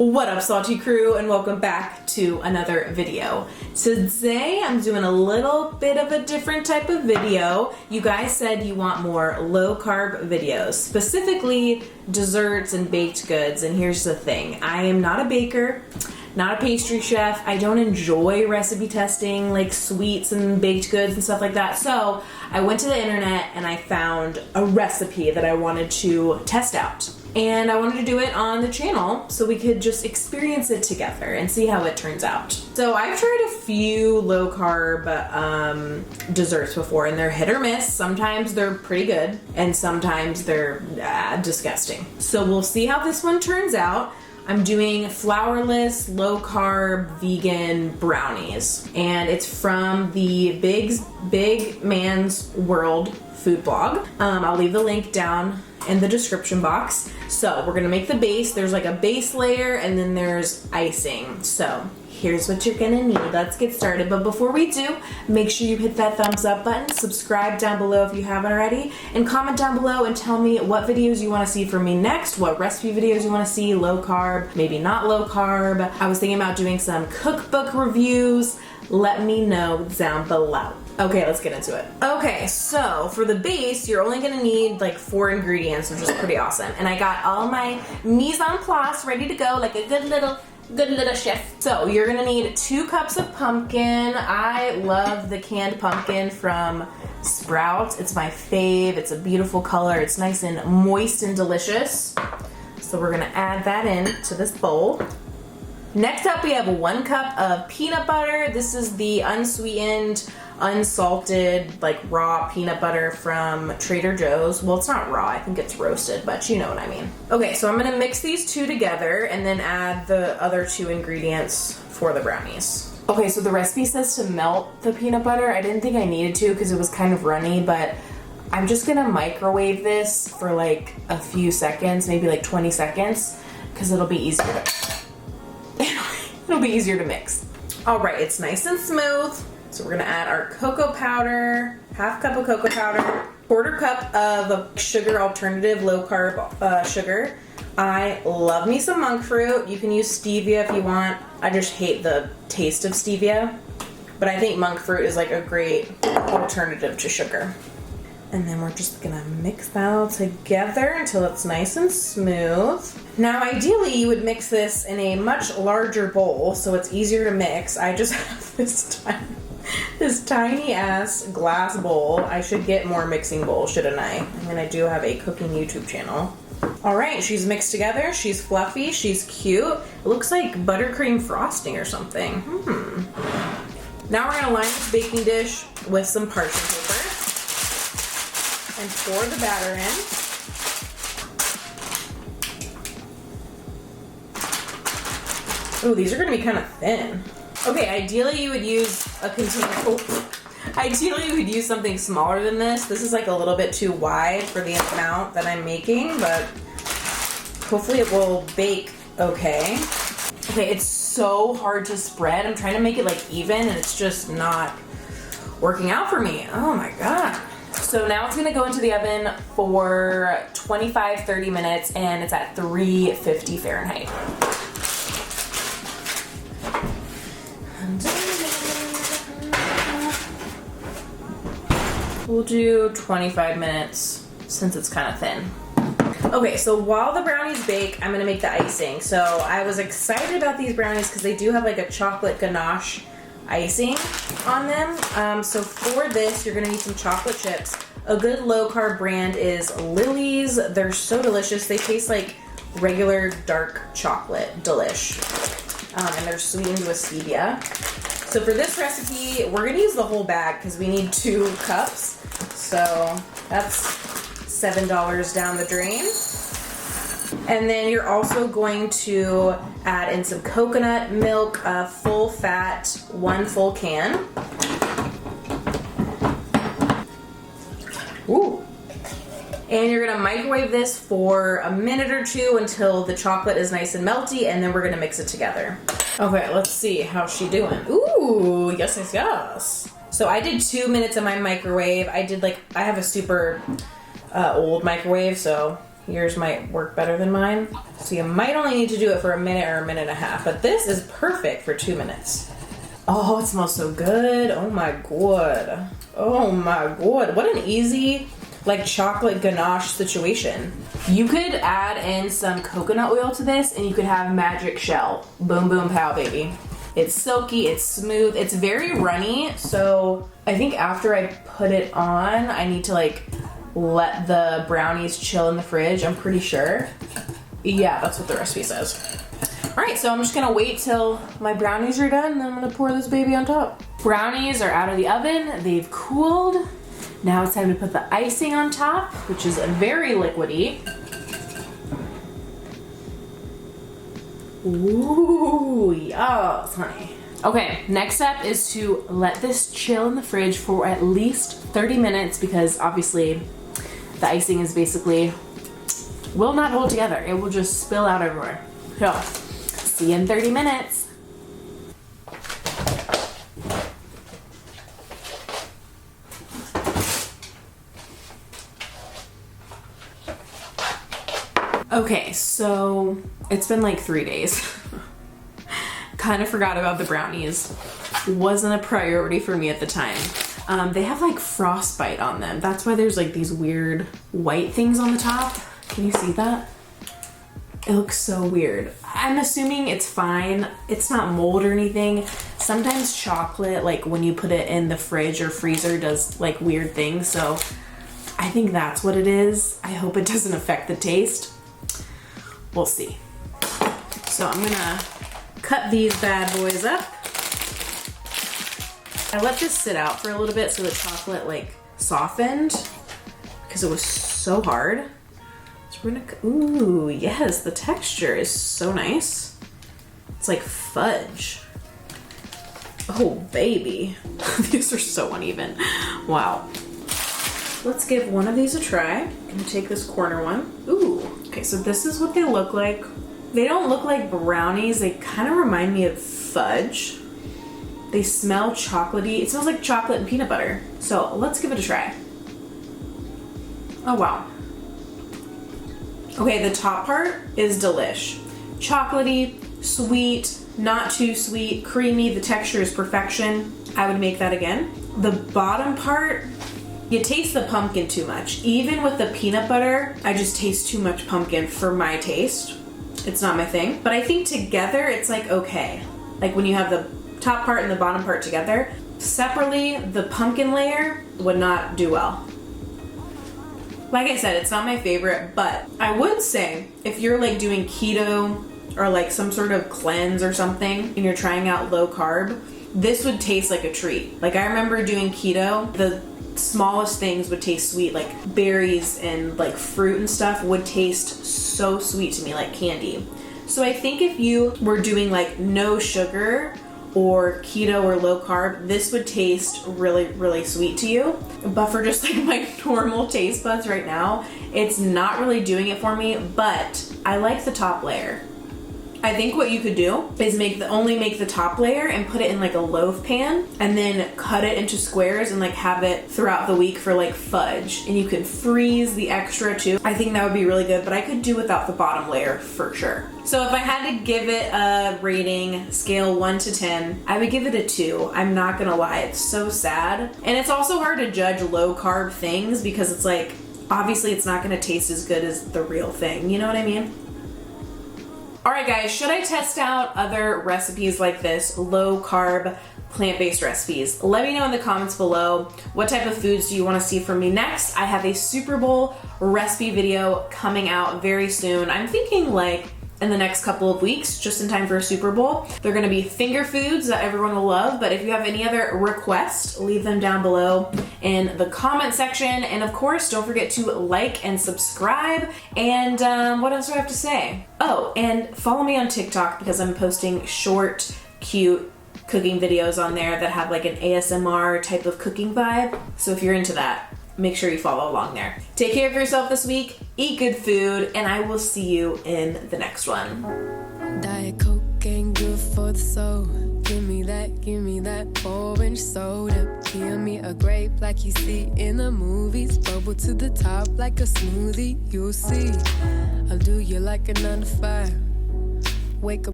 What up, Salty Crew, and welcome back to another video. Today I'm doing a little bit of a different type of video. You guys said you want more low carb videos, specifically desserts and baked goods, and here's the thing. I am not a baker, not a pastry chef. I don't enjoy recipe testing like sweets and baked goods and stuff like that. So I went to the internet and I found a recipe that I wanted to test out. And I wanted to do it on the channel so we could just experience it together and see how it turns out. So I've tried a few low carb desserts before, and they're hit or miss. Sometimes they're pretty good and sometimes they're disgusting. So we'll see how this one turns out. I'm doing flourless, low carb, vegan brownies, and it's from the Big Man's World food blog. I'll leave the link down in the description box. So we're gonna make the base. There's like a base layer and then there's icing. So here's what you're gonna need. Let's get started. But before we do, make sure you hit that thumbs up button, subscribe down below if you haven't already, and comment down below and tell me what videos you wanna see from me next, what recipe videos you wanna see, low carb, maybe not low carb. I was thinking about doing some cookbook reviews. Let me know down below. Okay, let's get into it. Okay, so for the base, you're only gonna need like 4 ingredients, which is pretty awesome. And I got all my mise en place ready to go, like a good little chef. So you're gonna need 2 cups of pumpkin. I love the canned pumpkin from Sprouts. It's my fave. It's a beautiful color. It's nice and moist and delicious. So we're gonna add that in to this bowl. Next up, we have 1 cup of peanut butter. This is the unsweetened, unsalted, like raw peanut butter from Trader Joe's. Well, it's not raw, I think it's roasted, but you know what I mean. Okay, so I'm gonna mix these 2 together and then add the other 2 ingredients for the brownies. Okay, so the recipe says to melt the peanut butter. I didn't think I needed to because it was kind of runny, but I'm just gonna microwave this for like a few seconds, maybe like 20 seconds, because it'll be easier to mix. All right, it's nice and smooth. So we're gonna add our cocoa powder, 1/2 cup of cocoa powder, 1/4 cup of a sugar alternative, low carb sugar. I love me some monk fruit. You can use stevia if you want. I just hate the taste of stevia, but I think monk fruit is like a great alternative to sugar. And then we're just gonna mix that all together until it's nice and smooth. Now, ideally, you would mix this in a much larger bowl so it's easier to mix. I just have this tiny ass glass bowl. I should get more mixing bowls, shouldn't I? I mean, I do have a cooking YouTube channel. All right, she's mixed together. She's fluffy, she's cute. It looks like buttercream frosting or something. Now we're gonna line this baking dish with some parchment paper and pour the batter in. Oh, these are gonna be kind of thin. Okay, ideally you would use a container. Ideally you would use something smaller than this. This is like a little bit too wide for the amount that I'm making, but hopefully it will bake okay. Okay, it's so hard to spread. I'm trying to make it like even and it's just not working out for me. Oh my God. So now it's gonna go into the oven for 25-30 minutes and it's at 350 Fahrenheit. We'll do 25 minutes since it's kind of thin. Okay, so while the brownies bake, I'm gonna make the icing. So I was excited about these brownies because they do have like a chocolate ganache icing on them. So for this, you're gonna need some chocolate chips. A good low carb brand is Lily's. They're so delicious. They taste like regular dark chocolate, delish. And they're sweetened with stevia. So for this recipe, we're gonna use the whole bag because we need 2 cups. So that's $7 down the drain. And then you're also going to add in some coconut milk, full fat, 1 full can. Ooh. And you're gonna microwave this for a minute or 2 until the chocolate is nice and melty, and then we're gonna mix it together. Okay, let's see, how's she doing? Ooh, yes, yes, yes. So I did 2 minutes in my microwave. I have a super old microwave, so yours might work better than mine. So you might only need to do it for a minute or a minute and a half, but this is perfect for 2 minutes. Oh, it smells so good. Oh my god. Oh my god. What an easy, like, chocolate ganache situation. You could add in some coconut oil to this and you could have magic shell. Boom, boom, pow, baby. It's silky, it's smooth, it's very runny, so I think after I put it on, I need to like let the brownies chill in the fridge, I'm pretty sure. Yeah, that's what the recipe says. All right, so I'm just gonna wait till my brownies are done and then I'm gonna pour this baby on top. Brownies are out of the oven, they've cooled. Now it's time to put the icing on top, which is very liquidy. Ooh, yes, honey. Okay, next step is to let this chill in the fridge for at least 30 minutes because obviously the icing is basically, will not hold together. It will just spill out everywhere. So, see you in 30 minutes. Okay, so it's been like 3 days. Kind of forgot about the brownies. Wasn't a priority for me at the time. They have like frostbite on them. That's why there's like these weird white things on the top. Can you see that? It looks so weird. I'm assuming it's fine. It's not mold or anything. Sometimes chocolate, like when you put it in the fridge or freezer, does like weird things. So I think that's what it is. I hope it doesn't affect the taste. We'll see. So I'm gonna cut these bad boys up. I let this sit out for a little bit so the chocolate like softened because it was so hard. So we're gonna, ooh, yes, the texture is so nice. It's like fudge. Oh, baby. These are so uneven. Wow. Let's give one of these a try. I'm gonna take this corner one. Ooh, okay, so this is what they look like. They don't look like brownies. They kind of remind me of fudge. They smell chocolatey. It smells like chocolate and peanut butter. So let's give it a try. Oh, wow. Okay, the top part is delish. Chocolatey, sweet, not too sweet, creamy. The texture is perfection. I would make that again. The bottom part, you taste the pumpkin too much. Even with the peanut butter, I just taste too much pumpkin for my taste. It's not my thing. But I think together it's like okay. Like when you have the top part and the bottom part together. Separately, the pumpkin layer would not do well. Like I said, it's not my favorite, but I would say if you're like doing keto or like some sort of cleanse or something and you're trying out low carb, this would taste like a treat. Like I remember doing keto, the smallest things would taste sweet, like berries and like fruit and stuff would taste so sweet to me, like candy. So I think if you were doing like no sugar or keto or low carb, this would taste really, really sweet to you. But for just like my normal taste buds right now, it's not really doing it for me, but I like the top layer. I think what you could do is only make the top layer and put it in like a loaf pan and then cut it into squares and like have it throughout the week for like fudge. And you could freeze the extra too. I think that would be really good, but I could do without the bottom layer for sure. So if I had to give it a rating, scale 1 to 10, I would give it a 2. I'm not gonna lie, it's so sad. And it's also hard to judge low carb things because it's like, obviously it's not gonna taste as good as the real thing. You know what I mean? All right, guys, should I test out other recipes like this, low carb, plant-based recipes? Let me know in the comments below. What type of foods do you want to see from me next? I have a Super Bowl recipe video coming out very soon. I'm thinking like in the next couple of weeks, just in time for a Super Bowl. They're gonna be finger foods that everyone will love, but if you have any other requests, leave them down below in the comment section. And of course, don't forget to like and subscribe. And what else do I have to say? Oh, and follow me on TikTok because I'm posting short, cute cooking videos on there that have like an ASMR type of cooking vibe. So if you're into that, make sure you follow along there. Take care of yourself this week, eat good food, and I will see you in the next one. Diet Coke ain't good for the soul. give me that orange soda. Give me a grape like you see in the movies. Bubble to the top like a smoothie, you'll see. I'll do you like a 9 to 5. Wake up.